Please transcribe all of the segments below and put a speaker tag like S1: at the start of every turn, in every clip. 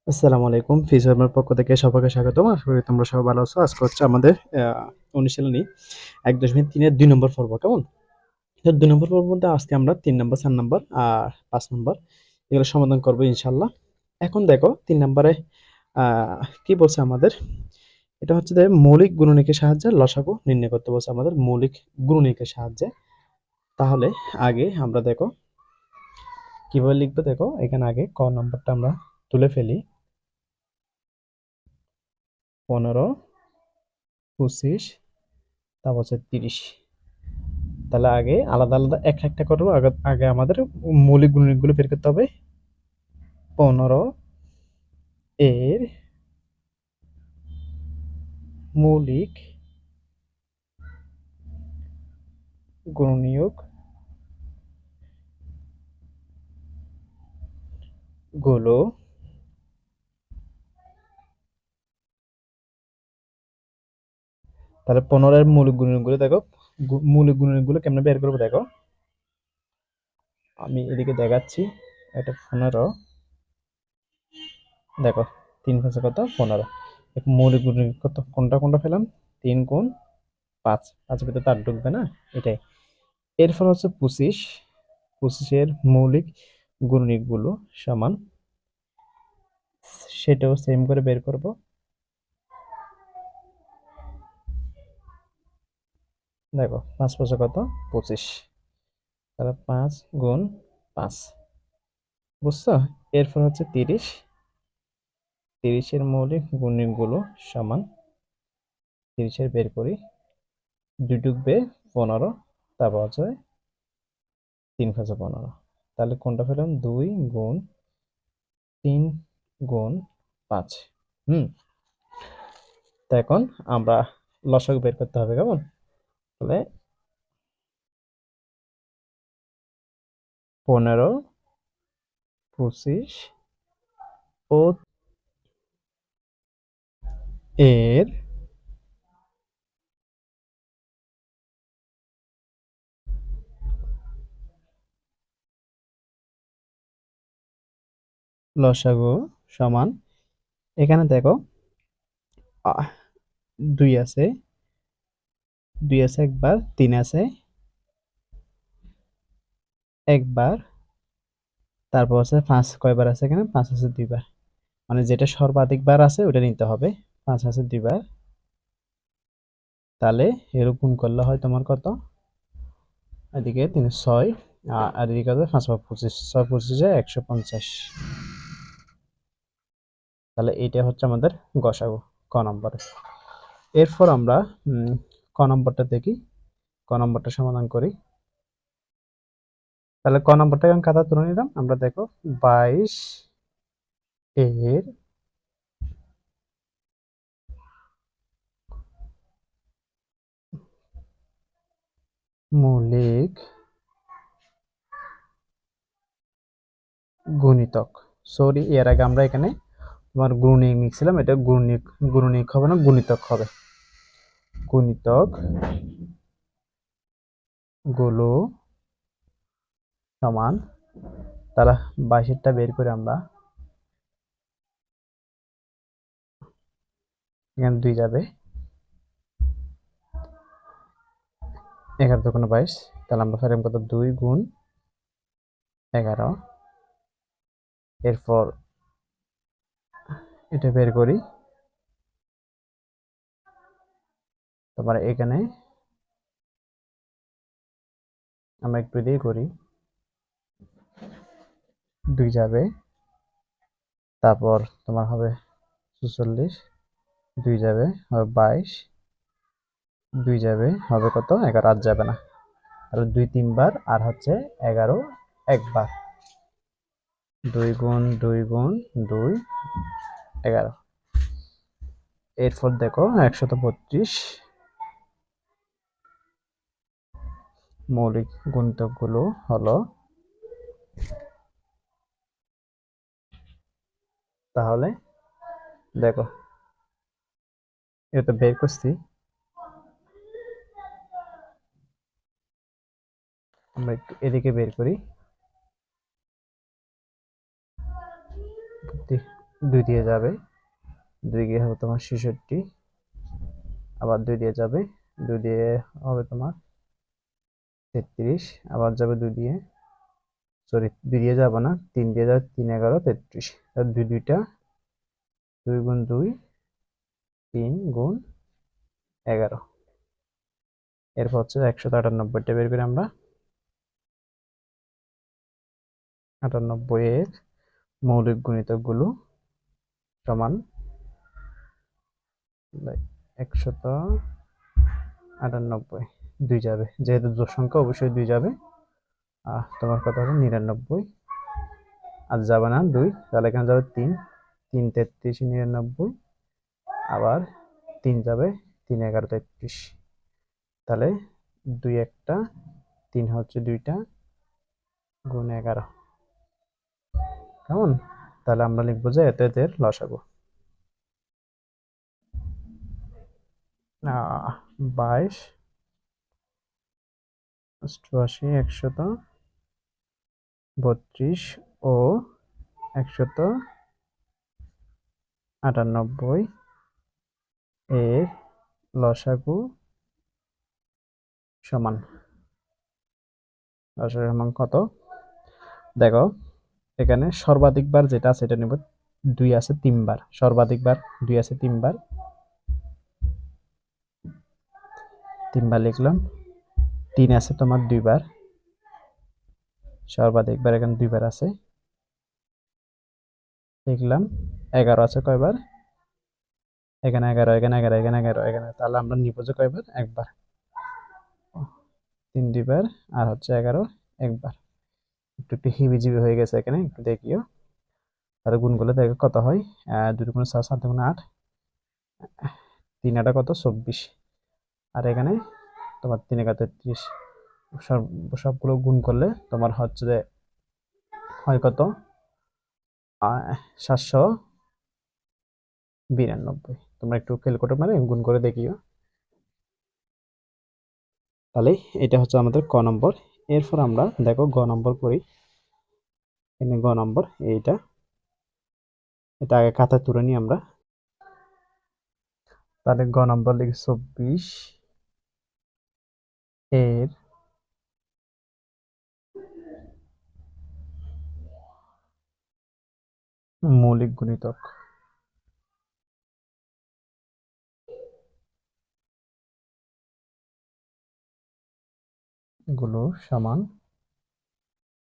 S1: আসসালামু আলাইকুম। ফিজরমের পক্ষ থেকে সবাইকে স্বাগতম। আশা করি তোমরা সবাই ভালো আছো। আজকে হচ্ছে আমাদের অনুশীলনী ১.৩ এর ২ নম্বর পর্ব, কেমন? তো ২ নম্বর পর্বের মধ্যে আজকে আমরা ৩ নম্বর, ৪ নম্বর আর ৫ নম্বর এগুলো সমাধান করব ইনশাআল্লাহ। এখন দেখো ৩ নম্বরে আ কি বলছে আমাদের? এটা হচ্ছে যে মৌলিক গুণনীয়কের সাহায্যে লসাগু নির্ণয় করতে বলছে আমাদের মৌলিক গুণনীয়কের সাহায্যে। তাহলে আগে আমরা দেখো কিভাবে লিখবো, দেখো এখানে আগে ক নম্বরটা আমরা তুলে ফেলি। ১৫, ২৫, তারপর হচ্ছে ৩০। তাহলে আগে আলাদা আলাদা একটা একটা করবো। আগে আগে আমাদের মৌলিক গুণিতগুলো বের করতে হবে। 15 এর মৌলিক গুণনীয়ক গুলো তাহলে 15 এর মৌলিক গুণনীয়কগুলো দেখো, মৌলিক গুণনীয়কগুলো কেমনে বের করবো দেখো, আমি এদিকে দেখাচ্ছি। এটা 15, দেখো 3 5 কত 15। মৌলিক গুণনীয়ক কত, কোনটা কোনটা পেলাম? 3 গুণ 5, 5 ভিতরে তার ঢুকবে না, এটাই। এরপর হচ্ছে 25, 25 এর মৌলিক গুণনীয়কগুলো সমান, সেটাও সেম করে বের করব। দেখো 5 5 কত 25, তাহলে 5 গুণ 5, বুঝছো? এরপর হচ্ছে 30, 30 এর মৌলিক গুণনীয়কগুলো সমান, 30 এর বের করি, 2 ঢুকবে 15, তারপর হচ্ছে 3 5 15। তাহলে কোনটা পেলাম? 2 গুণ 3 গুণ 5। হুম, তো এখন আমরা লসাগু বের করতে হবে, কেমন? তাহলে 15, 25 ও এর লসাগু সমান, এখানে দেখো 2 আছে, 2 আছে একবার, 3 আছে একবার, তারপর আছে 5 কয়বার আছে এখানে? 5 আছে 2 বার। মানে যেটা সর্বাধিক বার আছে ওটা নিতে হবে। 5 আছে 2 বার, তাহলে এর গুণ করলে হয় তোমার কত? এদিকে 3 6, আর এদিকে হবে 5 5 25, 6 25 150। তাহলে এইটা হচ্ছে আমাদের গসাগু ক নম্বরে। এরপর আমরা ক নম্বরটা দেখি, ক নম্বরটা সমাধান করি। তাহলে ক নম্বরটা এখন খাতা তুলে নিলাম আমরা। দেখো 22 এর মৌলিক গুণিতক, সরি এর আগে আমরা এখানে তোমার গুণনীয়ক লিখছিলাম, এটা গুণনীয়ক, গুণনীয়ক হবে না, গুণিতক হবে। গুণিতক গুলো সমান, তাহলে 22টা বের করে আমরা, এখানে 2 যাবে, 11 দুগুণে 22, তাহলে আমরা ফেরাম কত? 2 গুণ 11। এরপর এটা বের করি, তারপরে এখানে আমরা একটু দিয়ে করি, 2 যাবে, তারপর তোমার হবে 44, 2 যাবে হবে 22, 2 যাবে হবে কত? 11, আর যাবে না, তাহলে 2 3 বার আর হচ্ছে 11 একবার। 2 গুণ 2 গুণ 2, 11। এরপর দেখো 132 মৌলিক গুণিতকগুলো হলো, তাহলে দেখো এটা বের করছি, আমরা একটু এদিকে বের করি। 2 দিয়ে যাবে, 2 গিয়ে হবে তোমার 66, আবার 2 দিয়ে যাবে, 2 দিয়ে হবে তোমার 33, আবার যাবে 2 দিয়ে, সরি 2 দিয়ে যাবে না, 3 দিয়ে যাবে, 3 11 33, আর 2 দুইটা, 2 গুণ 2, 3 গুণ 11। এরপর হচ্ছে 198টা বের করে আমরা 98 এর মৌলিক গুণিতকগুলো সমান 198, 2 যাবে, যেহেতু জোড় সংখ্যা অবশ্যই 2 যাবে। তোমার কথা হবে 99, আর যাবে না 2, তাহলে এখানে যাবে 3, 3 33 99, আবার 3 যাবে, 3 11 33, তাহলে 2 একটা, 3 হচ্ছে 2টা, গুণ 11। কেমন? তাহলে আমরা লিখবো যে এতে এদের লসাগু 22, 88, 132 ও 198 এর লসাগু সমান, লসাগু সমান কত? দেখো এখানে সর্বাধিক বার যেটা আছে এটা নিব, 2 আছে 3 বার, সর্বাধিক বার 2 আছে 3 বার, 3 বার লিখলাম। 3 আছে তোমার 2 বার, সর্বাধিক বার এখানে 2 বার আছে, লিখলাম। 11 আছে কয়বার? এখানে 11, এখানে 11, এখানে 11, এখানে, তাহলে আমরা নিব যে কয়বার? একবার। 3 2 বার, আর হচ্ছে 11 একবার। একটু একটু হিবিজিবি হয়ে গেছে এখানে, একটু দেখিও। তাহলে গুণ করলে দেখো কত হয়। 2 গুণ 7, 7 গুণ 8, 3 8 কত? 24, আর এখানে তোমার 3 11 33। সবগুলো গুণ করলে তোমার হচ্ছে যে হয় কত? 792। তোমরা একটু ক্যালকুলেটর মানে গুণ করে দেখিও। তাহলে এটা হচ্ছে আমাদের ক নম্বর। এরপর আমরা দেখো গ নম্বর করি। এখানে গ নম্বর এইটা, এটা আগে খাতায় তুলে নিই আমরা। তাহলে গ নম্বর লিখি 24 এর মৌলিক গুণিতক গুলো সমান,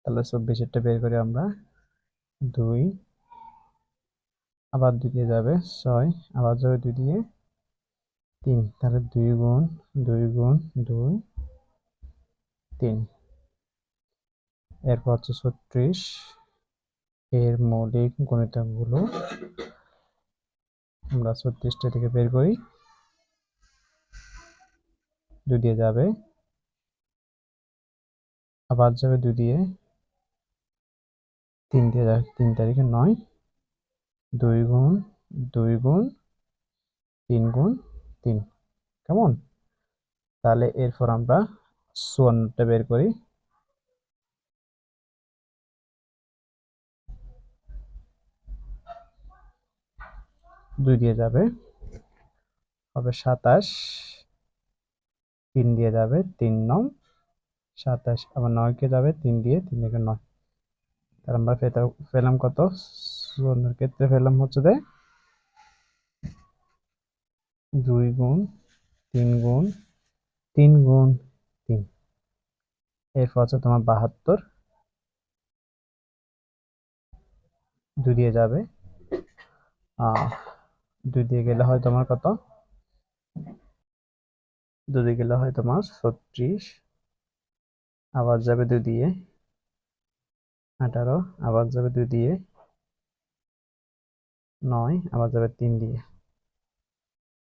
S1: তাহলে 24 বের করে আমরা 2, আবার 2 দিয়ে যাবে 6, আবার যাবে 2 দিয়ে 3, তাহলে 2 গুণ 2 গুণ 2 3। এরপর হচ্ছে 36 এর মৌলিক গুণিতকগুলো আমরা 36টা থেকে বের করি। 2 দিয়ে যাবে, আবার যাবে 2 দিয়ে, 3 দিয়ে যাবে, 3 তারিখে 9, 2 গুণ 2 গুণ 3 গুণ 3। কেমন? তাহলে এরপর আমরা 54টা বের করি। 2 দিয়ে যাবে, হবে 27, 3 দিয়ে যাবে, 3 9 27, আবার 9 কে যাবে 3 দিয়ে, 3 থেকে 9, তাহলে আমরা পেলাম কত? 54 এর ক্ষেত্রে পেলাম হচ্ছে 2 গুণ 3 গুণ 3 গুণ 3। এরপর হচ্ছে তোমার 72, 2 দিয়ে যাবে, 2 দিয়ে গেলে হয় তোমার কত? 2 দিয়ে গেলে হয় তোমার 36, আবার যাবে 2 দিয়ে 18, আবার যাবে 2 দিয়ে 9, আবার যাবে 3 দিয়ে,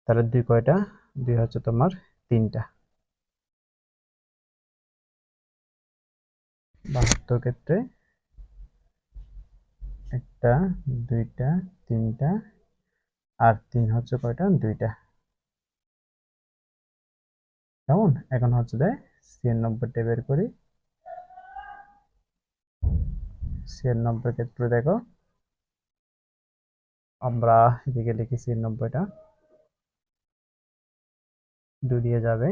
S1: তাহলে 2 কয়টা? 2 হচ্ছে তোমার 3টা। 72 ক্ষেত্রে 1টা 2টা 3টা, আর 3 হচ্ছে কয়টা? 2টা। কেমন? এখন হচ্ছে 96টা বের করি। 96 ক্ষেত্রে দেখো আমরা এদিকে লিখেছি 90টা, 2 দিয়ে যাবে,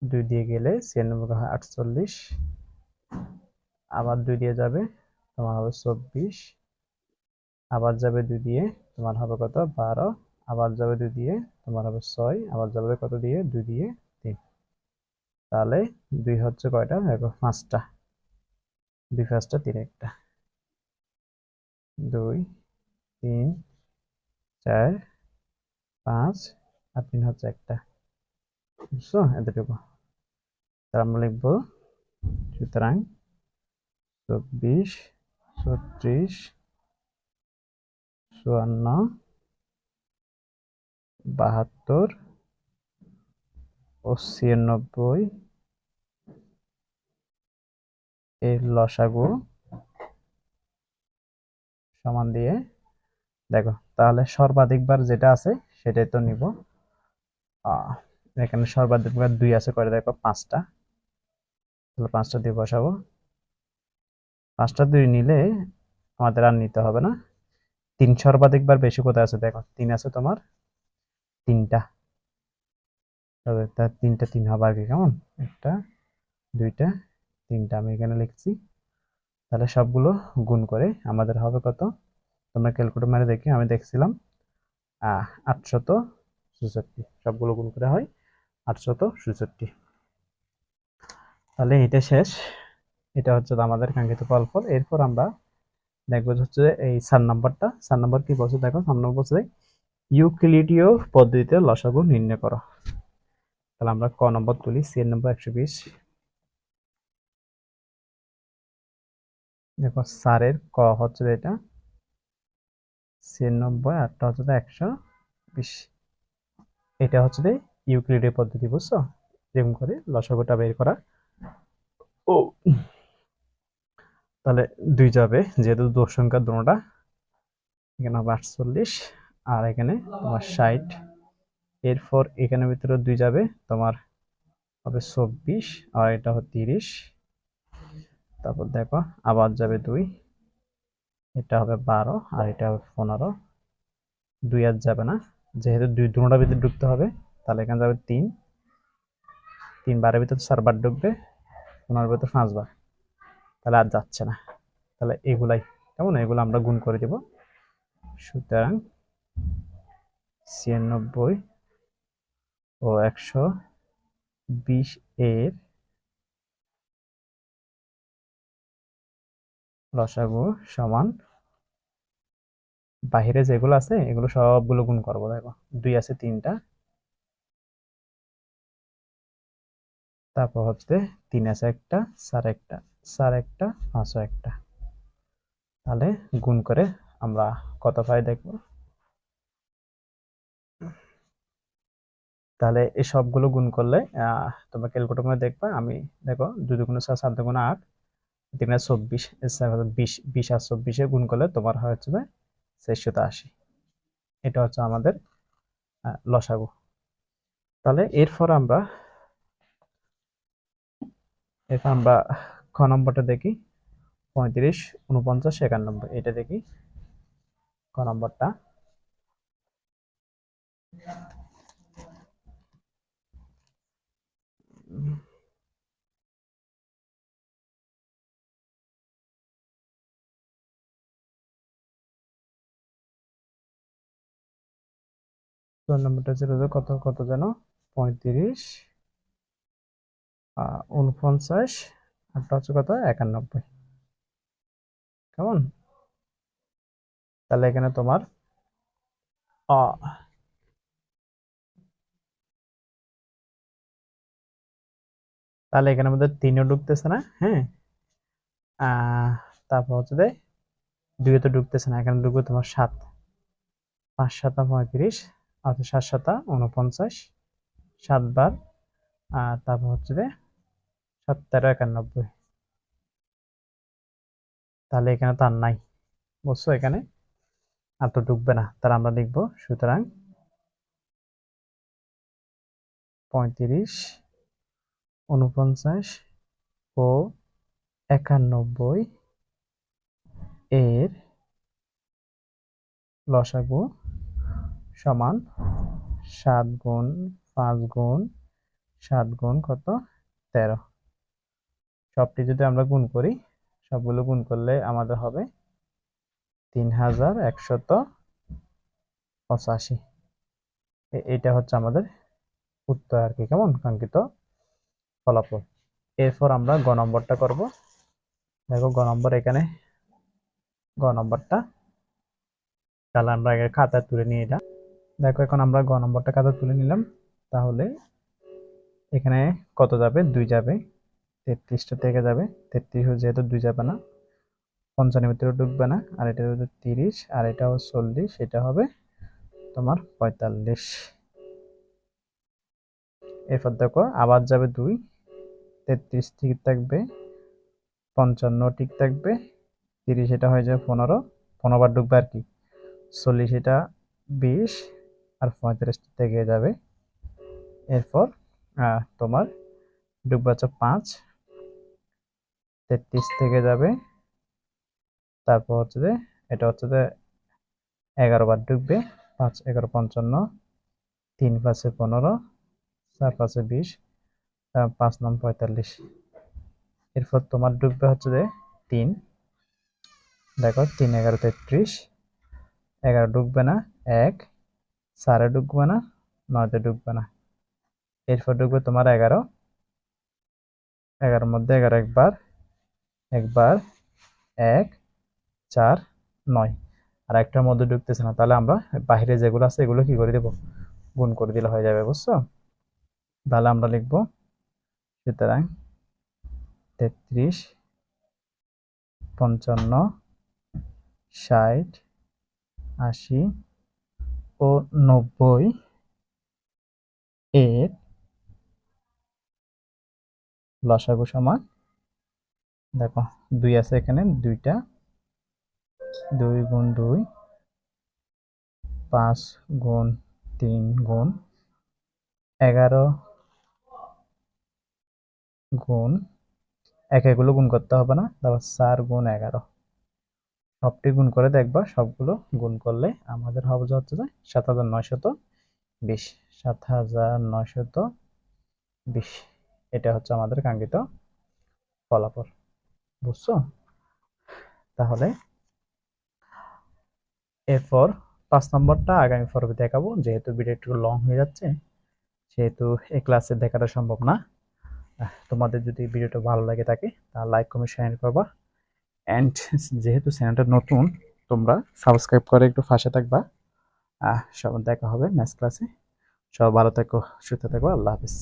S1: 2 দিয়ে গেলে 96 হয় 48, আবার 2 দিয়ে যাবে তোমার হবে 24, আবার যাবে 2 দিয়ে তোমার হবে কত 12, আবার যাবে 2 দিয়ে তোমার হবে 6, আবার যাবে কত দিয়ে 2 দিয়ে 3। তাহলে 2 হচ্ছে কয়টা দেখো 5টা, 2 5টা 3 একটা, 2 3 4 5 আর 3 হচ্ছে একটা, বুঝছো এতটুকু। তার আমরা লিখবো সুতরাং 24 36 54 72 ও 96 এর লসাগু সমান দিয়ে দেখো, তাহলে সর্বাধিকবার যেটা আছে সেটাই তো নিব। এখানে সর্বাধিকবার 2 আছে করে দেখো 5টা, তাহলে 5টা দিয়ে বসাবো। 5টা 2 নিলে আমাদের আর নিতে হবে না। 3 সর্বাধিকবার বেশি কোথায় আছে দেখো, 3 আছে তোমার 3টা, তবে তার 3টা 3 হবে আগে, কেমন 1টা 2টা 3টা আমি এখানে লিখছি। তাহলে সবগুলো গুণ করে আমাদের হবে কত, তোমরা ক্যালকুলেটর মেরে দেখি, আমি দেখছিলাম 866, সবগুলো গুণ করে হয় 866। তাহলে এটা শেষ, এটা হচ্ছে আমাদের কাঙ্ক্ষিত ফলাফল। এরপর আমরা দেখবো হচ্ছে এই 4 নম্বরটা। 4 নম্বর কি বলছে দেখো, 4 নম্বর বলছে ইউক্লিডীয় পদ্ধতিতে লসাগু নির্ণয় করো। তাহলে আমরা ক নম্বর তুলি, সি এর নম্বর 120। দেখো স্যারের ক হচ্ছে এটা 96, আরটা হচ্ছে 120। এটা হচ্ছে ইউক্লিডীয় পদ্ধতি, বুঝছো, যেমন করে লসাগুটা বের করা। ও তাহলে 2 যাবে, যেহেতু দোষ সংখ্যা দুটোটা, এখানে হবে 48 আর এখানে তোমার 60। এরপর এখানের ভিতরে 2 যাবে, তোমার হবে 24 আর এটা হবে 30। তারপর দেখো আবার যাবে 2, এটা হবে 12 আর এটা হবে 15। 2 আর যাবে না, যেহেতু 2 দুটোটার ভিতরে ঢুকতে হবে, তাহলে এখানে যাবে 3, 3 বারের ভিতরে 4 বার ঢুকবে, 15 ভিতরে 5 বার, তাহলে আর যাচ্ছে না। তাহলে এগুলাই কেমন, এগুলো আমরা গুণ করে দেব। সুতরাং 96 ও 120 এর লসাগু সমান, বাহিরে যেগুলো আছে এগুলো সবগুলো গুণ করবো। দেখো 2 আছে 3টা, তারপর হচ্ছে 3 আছে একটা, 4 একটা, 4 একটা, 5 একটা। তাহলে গুণ করে আমরা কত পাই দেখবো। তাহলে এই সবগুলো গুণ করলে তোমরা ক্যালকুলেটর মধ্যে দেখবা, আমি দেখো 2 দুগুণে 6, 7 দুগুণে 8, 3 24, 20, 20 আর 24 গুণ করলে তোমার হচ্ছে 480। এটা হচ্ছে আমাদের লসাগু। তাহলে এরপর আমরা খ নম্বরটা দেখি, 35 49 91, এটা দেখি ক নম্বরটা। 4 নম্বরটা ছিল যে কত কত যেন, 35 49 আরটা হচ্ছে কত 91, কেমন। তাহলে এখানে তোমার তাহলে এখানে আমাদের 3ও ঢুকতেছে না, হ্যাঁ। তারপর হচ্ছে 2 তো ঢুকতেছে না, এখানে ঢুকবে তোমার 7, 5 7 35, 7 7 49, 7 বার, আর তারপর হচ্ছে 7 13 91। তাহলে এখানে তো আর নাই, বুঝছো, এখানে আর তো ঢুকবে না। তাহলে আমরা লিখবো সুতরাং 35 49 ও 91 এর লসাগু সমান 7 গুণ 5 গুণ 7 গুণ কত 13। সবটি যদি আমরা গুণ করি, সবগুলো গুণ করলে আমাদের হবে 3185। এটা হচ্ছে আমাদের উত্তর আর কি, কেমন কাঙ্ক্ষিত ফলাফল। এরপর আমরা গ নম্বরটা করব। দেখো গ নম্বর এখানে, গ নম্বরটা তাহলে আমরা আগে খাতায় তুলে নিয়ে এটা। দেখো এখন আমরা গ নম্বরটা খাতায় তুলে নিলাম। তাহলে এখানে কত যাবে, 2 যাবে, 33টা থেকে যাবে। 33 যেহেতু 2 যাবে না, 55 ভিতরে ঢুকবে না, আর এটা হচ্ছে 30, আর এটা হচ্ছে 40, এটা হবে তোমার 45। এরপর দেখো আবার যাবে 2, 33 ঠিক থাকবে, 55 ঠিক থাকবে, 30 এটা হয়ে যাবে 15, 15 বার ঢুকবে আর কি, 40 এটা 20, আর 35 থেকে যাবে। এরপর তোমার ঢুকবে হচ্ছে 5, 33 থেকে যাবে, তারপর হচ্ছে যে এটা হচ্ছে যে 11 বার ঢুকবে, 5 11 55, 3 5 15, 4 5 20, 5 9 45। এরপর তোমার ঢুকবে হচ্ছে যে 3, দেখো 3 11 33, 11 ঢুকবে না, 1 4 ঢুকবে না, 9 ঢুকবে না। এরপর ঢুকবে তোমার 11, 11 মধ্যে 11 একবার, একবার 1 4 9, আর একটার মধ্যে ঢুকতেছে না। তাহলে আমরা বাইরে যেগুলো আছে এগুলো কি করে দেব, গুণ করে দিলে হয়ে যাবে, বুঝছো? তাহলে আমরা লিখবো সুতরাং 33 55 60 80 ও 90 এর লসাগু সমান, দেখো 2 আছে এখানে, 2টা, 2 গুণ 2, 5 গুণ 3 গুণ 11 গুণ, এগুলো গুণ করতে হবে না, তারপর 4 গুণ 11, সবটি গুণ করে দেখবা, সবগুলো গুণ করলে আমাদের হবে হচ্ছে যে 7920, 7920। এটা হচ্ছে আমাদের কাঙ্ক্ষিত ফলাফল, বুঝছো? তাহলে এরপর 5 নম্বরটা আগামী পর্বে দেখাবো, যেহেতু ভিডিও একটু লং হয়ে যাচ্ছে, সেহেতু এই ক্লাসে দেখাটা সম্ভব না। তোমাদের যদি ভিডিওটা ভালো লাগে থাকে তাহলে লাইক কমেন্ট শেয়ার করবা, অ্যান্ড যেহেতু চ্যানেলটা নতুন, তোমরা সাবস্ক্রাইব করে একটু পাশে থাকবা। সব দেখা হবে নেক্সট ক্লাসে। সব ভালো থাকো, সুস্থ থাকো, আল্লাহ হাফিজ।